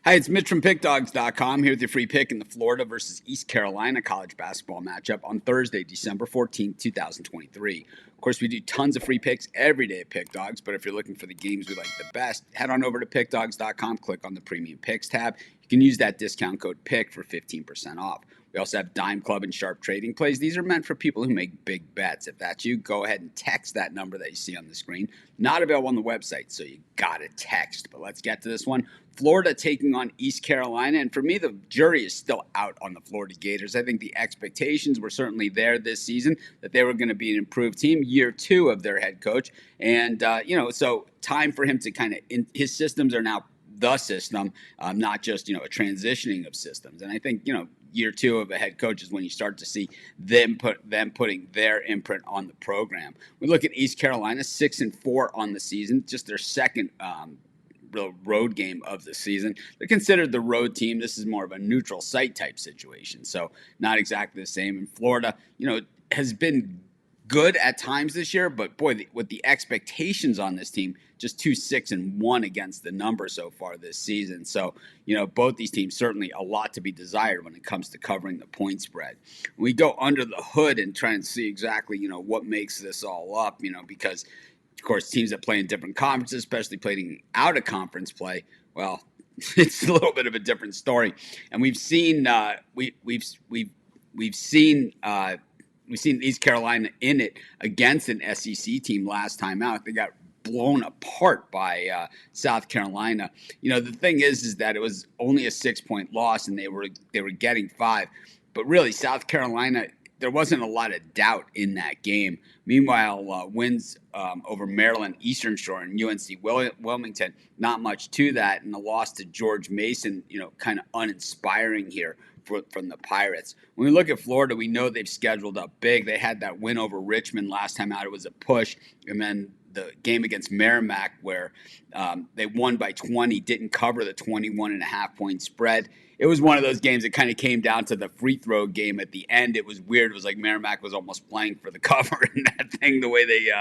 Hi, it's Mitch from Pickdawgz.com here with your free pick in the Florida versus East Carolina college basketball matchup on Thursday, December 14th, 2023. Of course, we do tons of free picks every day at Pickdawgz, but if you're looking for the games we like the best, head on over to Pickdawgz.com, click on the Premium Picks tab. You can use that discount code PICK for 15% off. We also have Dime Club and Sharp Trading Plays. These are meant for people who make big bets. If that's you, go ahead and text that number that you see on the screen. Not available on the website, so you got to text. But let's get to this one. Florida taking on East Carolina. And for me, the jury is still out on the Florida Gators. I think the expectations were certainly there this season that they were going to be an improved team, year two of their head coach. And, so time for him to kind of, his systems are now the system, not just, a transitioning of systems. And I think, year two of a head coach is when you start to see them putting their imprint on the program. We look at East Carolina, 6-4 on the season, just their second real road game of the season. They're considered the road team. This is more of a neutral site type situation, so not exactly the same. In Florida, has been good at times this year, but boy, with the expectations on this team, just 2-6-1 against the number so far this season. So, both these teams certainly a lot to be desired when it comes to covering the point spread. We go under the hood and try and see exactly, what makes this all up, because of course, teams that play in different conferences, especially playing out of conference play, well, it's a little bit of a different story. And we've seen East Carolina in it against an SEC team last time out. They got blown apart by South Carolina. The thing is that it was only a 6-point loss, and they were getting 5. But really, South Carolina, there wasn't a lot of doubt in that game. Meanwhile, wins over Maryland, Eastern Shore, and UNC Wilmington, not much to that. And the loss to George Mason, kind of uninspiring here from the Pirates. When we look at Florida, we know they've scheduled up big. They had that win over Richmond last time out. It was a push. And then the game against Merrimack where they won by 20, didn't cover the 21.5-point spread. It was one of those games that kind of came down to the free throw game at the end. It was weird. It was like Merrimack was almost playing for the cover in that thing, the way they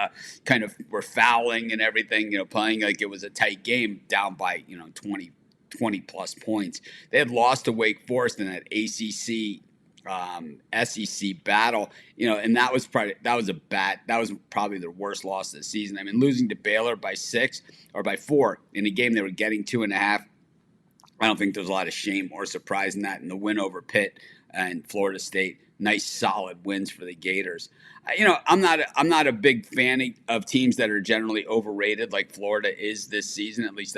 kind of were fouling and everything, playing like it was a tight game down by, 20 plus points. They had lost to Wake Forest in that ACC SEC battle, and that was probably their worst loss of the season. I mean, losing to Baylor by 6 or by 4 in a game they were getting 2.5. I don't think there's a lot of shame or surprise in that. And the win over Pitt and Florida State, nice solid wins for the Gators. I'm not a big fan of teams that are generally overrated like Florida is this season, at least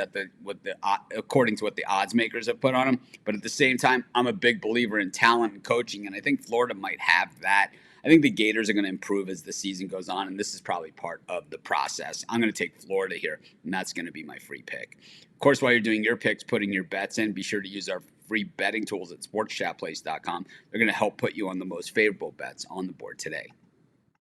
according to what the odds makers have put on them. But at the same time, I'm a big believer in talent and coaching, and I think Florida might have that. I think the Gators are going to improve as the season goes on, and this is probably part of the process. I'm going to take Florida here, and that's going to be my free pick. Of course, while you're doing your picks, putting your bets in, be sure to use our free betting tools at sportschatplace.com. They're going to help put you on the most favorable bets on the board today.